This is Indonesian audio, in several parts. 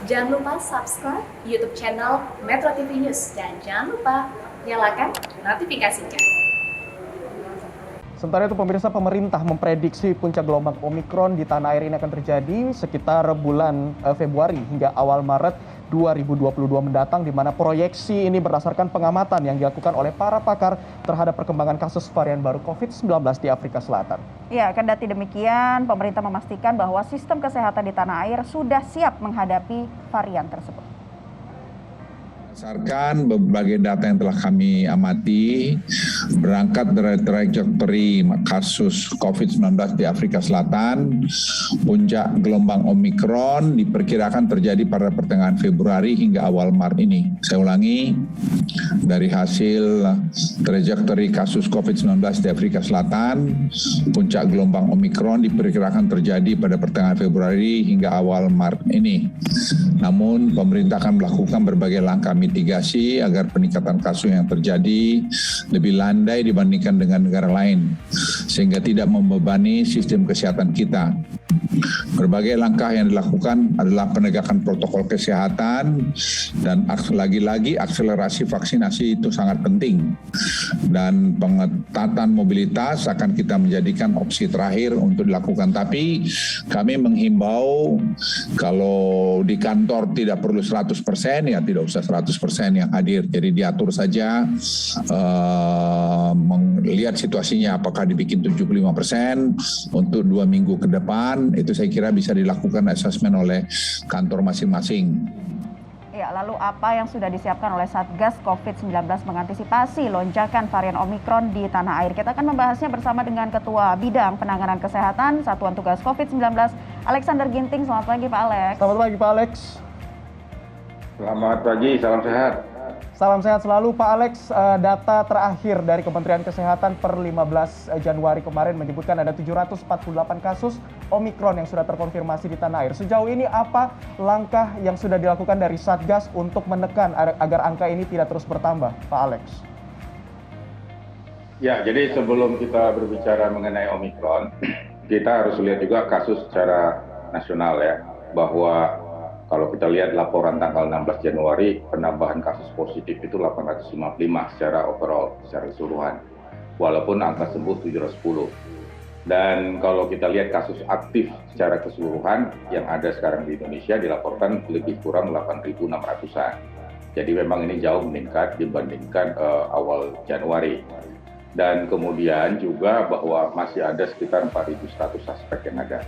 Jangan lupa subscribe YouTube channel Metro TV News dan jangan lupa nyalakan notifikasinya. Sementara itu pemirsa, pemerintah memprediksi puncak gelombang Omikron di tanah air ini akan terjadi sekitar bulan Februari hingga awal Maret 2022 mendatang, di mana proyeksi ini berdasarkan pengamatan yang dilakukan oleh para pakar terhadap perkembangan kasus varian baru COVID-19 di Afrika Selatan. Ya, kendati demikian, pemerintah memastikan bahwa sistem kesehatan di tanah air sudah siap menghadapi varian tersebut. Berdasarkan berbagai data yang telah kami amati, berangkat dari trajektori kasus COVID-19 di Afrika Selatan, puncak gelombang Omikron diperkirakan terjadi pada pertengahan Februari hingga awal Maret ini. Saya ulangi, dari hasil trajektori kasus COVID-19 di Afrika Selatan, puncak gelombang Omikron diperkirakan terjadi pada pertengahan Februari hingga awal Maret ini. Namun, pemerintah akan melakukan berbagai langkah mitigasi agar peningkatan kasus yang terjadi lebih landai dibandingkan dengan negara lain, sehingga tidak membebani sistem kesehatan kita. Berbagai langkah yang dilakukan adalah penegakan protokol kesehatan dan lagi-lagi akselerasi vaksinasi itu sangat penting. Dan pengetatan mobilitas akan kita menjadikan opsi terakhir untuk dilakukan. Tapi kami menghimbau kalau di kantor tidak perlu 100%, ya tidak usah 100% yang hadir. Jadi diatur saja, melihat situasinya apakah dibikin 75% untuk 2 minggu ke depan. Itu saya kira bisa dilakukan asesmen oleh kantor masing-masing. Ya, lalu apa yang sudah disiapkan oleh Satgas COVID-19 mengantisipasi lonjakan varian Omikron di tanah air? Kita akan membahasnya bersama dengan Ketua Bidang Penanganan Kesehatan Satuan Tugas COVID-19, Alexander Ginting. Selamat pagi, Pak Alex. Selamat pagi, Pak Alex. Selamat pagi, salam sehat. Salam sehat selalu, Pak Alex. Data terakhir dari Kementerian Kesehatan per 15 Januari kemarin menyebutkan ada 748 kasus Omikron yang sudah terkonfirmasi di tanah air. Sejauh ini apa langkah yang sudah dilakukan dari Satgas untuk menekan agar angka ini tidak terus bertambah, Pak Alex? Ya, jadi sebelum kita berbicara mengenai Omikron, kita harus lihat juga kasus secara nasional ya, bahwa kalau kita lihat laporan tanggal 16 Januari, penambahan kasus positif itu 855 secara overall, secara keseluruhan. Walaupun angka sembuh 710. Dan kalau kita lihat kasus aktif secara keseluruhan yang ada sekarang di Indonesia dilaporkan lebih kurang 8.600-an. Jadi memang ini jauh meningkat dibandingkan awal Januari. Dan kemudian juga bahwa masih ada sekitar 4.100 suspek yang ada.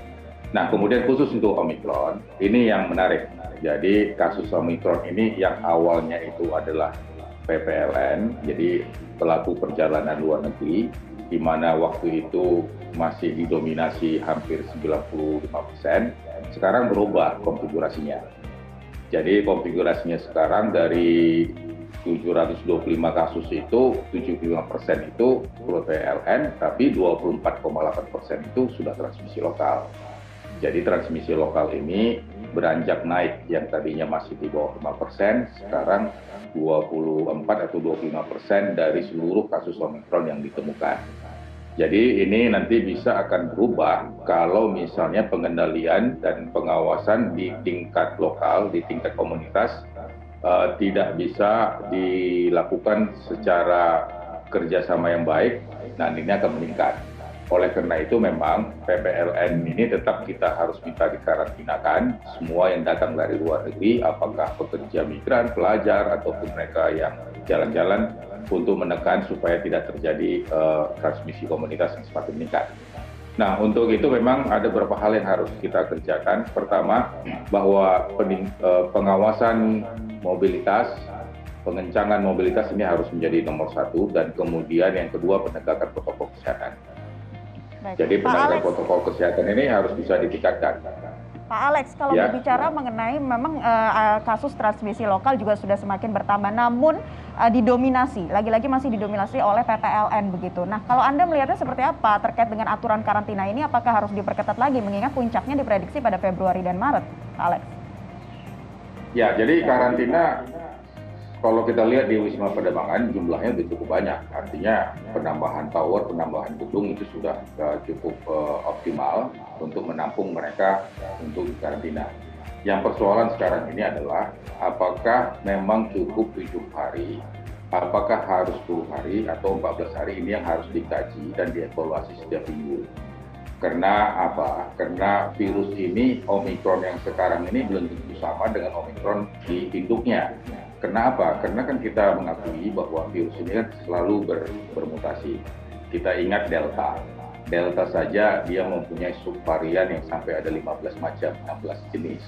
Nah, kemudian khusus untuk Omikron, ini yang menarik. Jadi kasus Omikron ini yang awalnya itu adalah PPLN, jadi pelaku perjalanan luar negeri, di mana waktu itu masih didominasi hampir 95%, sekarang berubah konfigurasinya. Jadi konfigurasinya sekarang dari 725 kasus itu, 75% itu PPLN, tapi 24,8% itu sudah transmisi lokal. Jadi transmisi lokal ini beranjak naik, yang tadinya masih di bawah 5%, sekarang 24 atau 25% dari seluruh kasus Omikron yang ditemukan. Jadi ini nanti bisa akan berubah kalau misalnya pengendalian dan pengawasan di tingkat lokal, di tingkat komunitas, tidak bisa dilakukan secara kerjasama yang baik, dan ini akan meningkat. Oleh karena itu memang PPLN ini tetap kita harus minta dikarantinakan, semua yang datang dari luar negeri, apakah pekerja migran, pelajar, ataupun mereka yang jalan-jalan, untuk menekan supaya tidak terjadi transmisi komunitas yang semakin meningkat. Nah, untuk itu memang ada beberapa hal yang harus kita kerjakan. Pertama, bahwa pengawasan mobilitas, pengencangan mobilitas ini harus menjadi nomor 1, dan kemudian yang kedua penegakan protokol kesehatan. Baik. Jadi penegakan protokol kesehatan ini harus bisa ditingkatkan. Pak Alex, kalau berbicara mengenai memang kasus transmisi lokal juga sudah semakin bertambah, namun didominasi, lagi-lagi masih didominasi oleh PPLN begitu. Nah, kalau Anda melihatnya seperti apa terkait dengan aturan karantina ini, apakah harus diperketat lagi mengingat puncaknya diprediksi pada Februari dan Maret, Pak Alex? Ya, jadi karantina kalau kita lihat di Wisma Pademangan jumlahnya sudah cukup banyak. Artinya penambahan tower, penambahan gedung itu sudah cukup optimal untuk menampung mereka untuk karantina. Yang persoalan sekarang ini adalah apakah memang cukup 7 hari, apakah harus 10 hari atau 14 hari, ini yang harus dikaji dan dievaluasi setiap minggu. Karena apa? Karena virus ini, Omikron yang sekarang ini belum tentu sama dengan Omikron di induknya. Kenapa? Karena kan kita mengakui bahwa virus ini kan selalu bermutasi. Kita ingat Delta. Delta saja dia mempunyai subvarian yang sampai ada 15 macam, 16 jenis.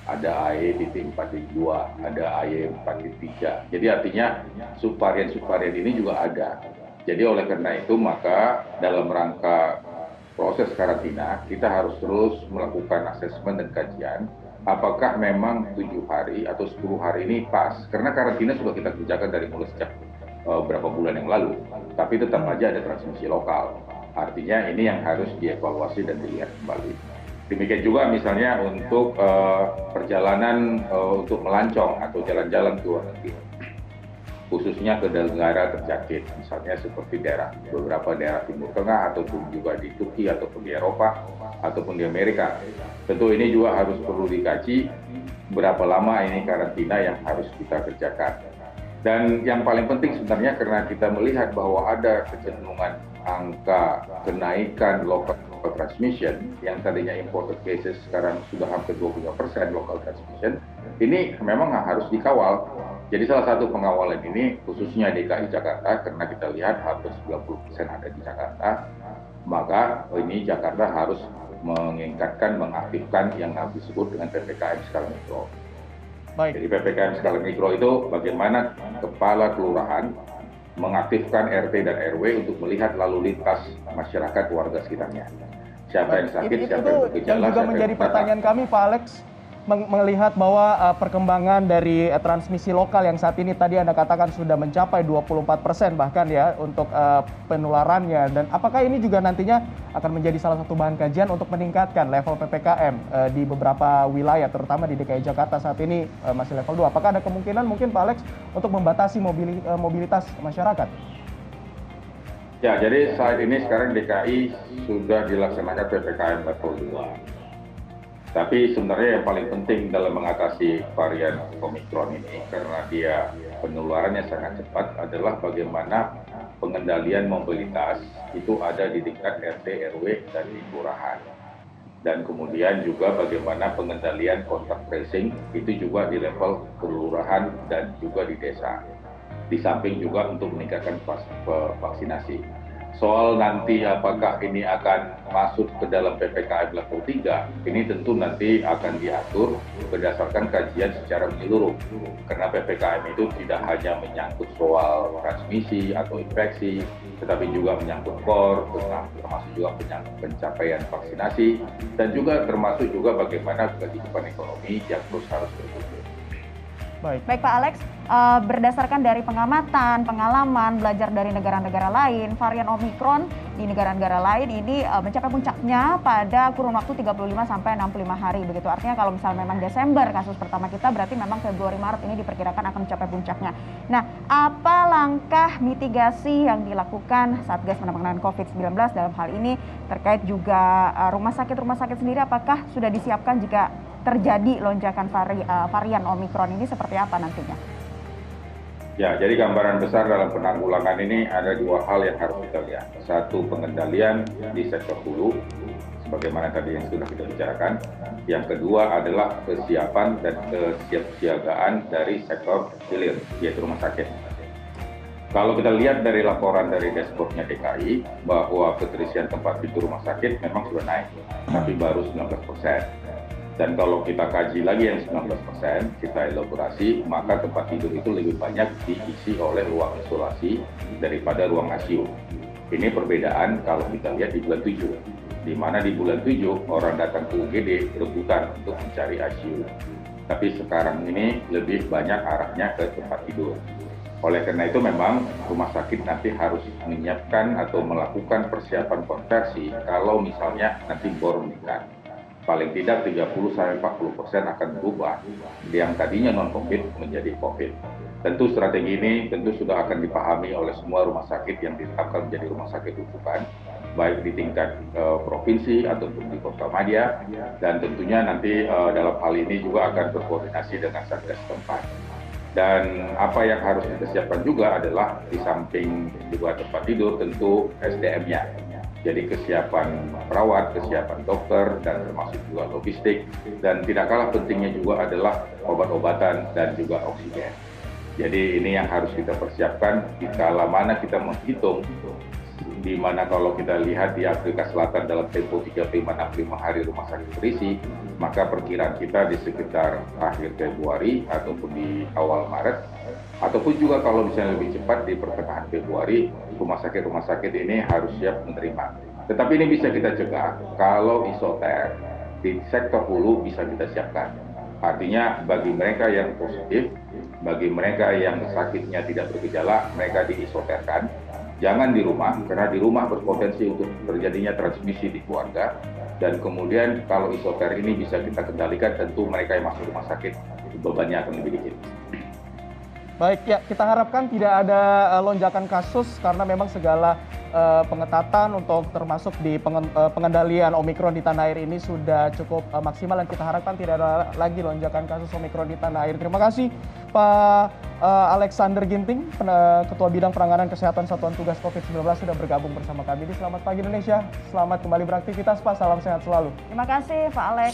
Ada AY.4.2, ada AY.4.3. Jadi artinya subvarian-subvarian ini juga ada. Jadi oleh karena itu maka dalam rangka proses karantina kita harus terus melakukan asesmen dan kajian apakah memang 7 hari atau 10 hari ini pas. Karena karantina sudah kita kerjakan dari mulai sejak beberapa bulan yang lalu. Tapi tetap aja ada transmisi lokal. Artinya ini yang harus dievaluasi dan dilihat kembali. Demikian juga misalnya untuk perjalanan untuk melancong atau jalan-jalan ke luar negeri, khususnya ke negara terjangkit, misalnya seperti beberapa daerah Timur Tengah ataupun juga di Turki ataupun di Eropa ataupun di Amerika. Tentu ini juga harus perlu dikaji berapa lama ini karantina yang harus kita kerjakan. Dan yang paling penting sebenarnya karena kita melihat bahwa ada kecenderungan angka kenaikan local transmission yang tadinya imported cases sekarang sudah hampir 25% local transmission, ini memang harus dikawal. Jadi salah satu pengawalan ini khususnya DKI Jakarta karena kita lihat hampir 90% ada di Jakarta, maka ini Jakarta harus meningkatkan, mengaktifkan yang disebut dengan PPKM skala mikro. Baik. Jadi PPKM skala mikro itu bagaimana kepala kelurahan mengaktifkan RT dan RW untuk melihat lalu lintas masyarakat warga sekitarnya. Siapa yang sakit, siapa yang bergejala, yang juga menjadi pertanyaan kami, Pak Alex, melihat bahwa perkembangan dari transmisi lokal yang saat ini tadi Anda katakan sudah mencapai 24% bahkan ya untuk penularannya, dan apakah ini juga nantinya akan menjadi salah satu bahan kajian untuk meningkatkan level PPKM di beberapa wilayah terutama di DKI Jakarta saat ini masih level 2. Apakah ada kemungkinan mungkin Pak Alex untuk membatasi mobilitas masyarakat? Ya, jadi saat ini sekarang DKI sudah dilaksanakan PPKM level 2. Tapi sebenarnya yang paling penting dalam mengatasi varian Omikron ini, karena dia penularannya sangat cepat, adalah bagaimana pengendalian mobilitas itu ada di tingkat RT, RW, dan di kelurahan. Dan kemudian juga bagaimana pengendalian kontak tracing itu juga di level kelurahan dan juga di desa. Di samping juga untuk meningkatkan vaksinasi. Soal nanti apakah ini akan masuk ke dalam PPKM level 3, ini tentu nanti akan diatur berdasarkan kajian secara menyeluruh. Karena PPKM itu tidak hanya menyangkut soal transmisi atau infeksi, tetapi juga menyangkut KOR, termasuk juga pencapaian vaksinasi, dan juga termasuk juga bagaimana kehidupan ekonomi yang terus harus bertumbuh. Baik Pak Alex, berdasarkan dari pengamatan, pengalaman, belajar dari negara-negara lain, varian Omikron di negara-negara lain ini mencapai puncaknya pada kurun waktu 35 sampai 65 hari begitu. Artinya kalau misalnya memang Desember kasus pertama kita, berarti memang Februari Maret ini diperkirakan akan mencapai puncaknya. Nah, apa langkah mitigasi yang dilakukan Satgas Penanganan COVID-19 dalam hal ini terkait juga rumah sakit sendiri, apakah sudah disiapkan jika terjadi lonjakan varian Omikron ini seperti apa nantinya? Ya, jadi gambaran besar dalam penanggulangan ini ada dua hal yang harus kita lihat. Satu, pengendalian di sektor hulu, sebagaimana tadi yang sudah kita bicarakan. Yang kedua adalah kesiapan dan kesiapsiagaan dari sektor hilir, yaitu rumah sakit. Kalau kita lihat dari laporan dari dashboardnya DKI, bahwa keterisian tempat tidur rumah sakit memang sudah naik, tapi baru 19%. Dan kalau kita kaji lagi yang 19%, kita elaborasi, maka tempat tidur itu lebih banyak diisi oleh ruang isolasi daripada ruang ICU. Ini perbedaan kalau kita lihat di bulan 7, di mana di bulan 7 orang datang ke UGD rebutan untuk mencari ICU. Tapi sekarang ini lebih banyak arahnya ke tempat tidur. Oleh karena itu memang rumah sakit nanti harus menyiapkan atau melakukan persiapan konversi kalau misalnya nanti bor meningkat. Paling tidak 30-40% akan berubah yang tadinya non-COVID menjadi COVID. Tentu strategi ini tentu sudah akan dipahami oleh semua rumah sakit yang ditetapkan menjadi rumah sakit rujukan. baik di tingkat provinsi ataupun di Kota Madya, dan tentunya nanti dalam hal ini juga akan berkoordinasi dengan Satgas setempat. Dan apa yang harus kita siapkan juga adalah di samping juga tempat tidur tentu SDM-nya. Jadi kesiapan perawat, kesiapan dokter, dan termasuk juga logistik. Dan tidak kalah pentingnya juga adalah obat-obatan dan juga oksigen. Jadi ini yang harus kita persiapkan di kala mana kita menghitung, di mana kalau kita lihat di Afrika Selatan dalam tempo 35-65 hari rumah sakit terisi, maka perkiraan kita di sekitar akhir Februari ataupun di awal Maret, ataupun juga kalau misalnya lebih cepat di pertengahan Februari, rumah sakit ini harus siap menerima. Tetapi ini bisa kita cegah kalau isoter di sektor hulu bisa kita siapkan. Artinya bagi mereka yang positif, bagi mereka yang sakitnya tidak bergejala, mereka diisoterkan. Jangan di rumah, karena di rumah berpotensi untuk terjadinya transmisi di keluarga. Dan kemudian kalau isoter ini bisa kita kendalikan, tentu mereka yang masuk rumah sakit bebannya akan lebih dikit. Baik, ya kita harapkan tidak ada lonjakan kasus karena memang segala pengetatan untuk termasuk di pengendalian Omikron di tanah air ini sudah cukup maksimal dan kita harapkan tidak ada lagi lonjakan kasus Omikron di tanah air. Terima kasih Pak Alexander Ginting, Ketua Bidang Penanganan Kesehatan Satuan Tugas COVID-19 sudah bergabung bersama kami di Selamat Pagi Indonesia. Selamat kembali beraktivitas Pak, salam sehat selalu. Terima kasih Pak Alex.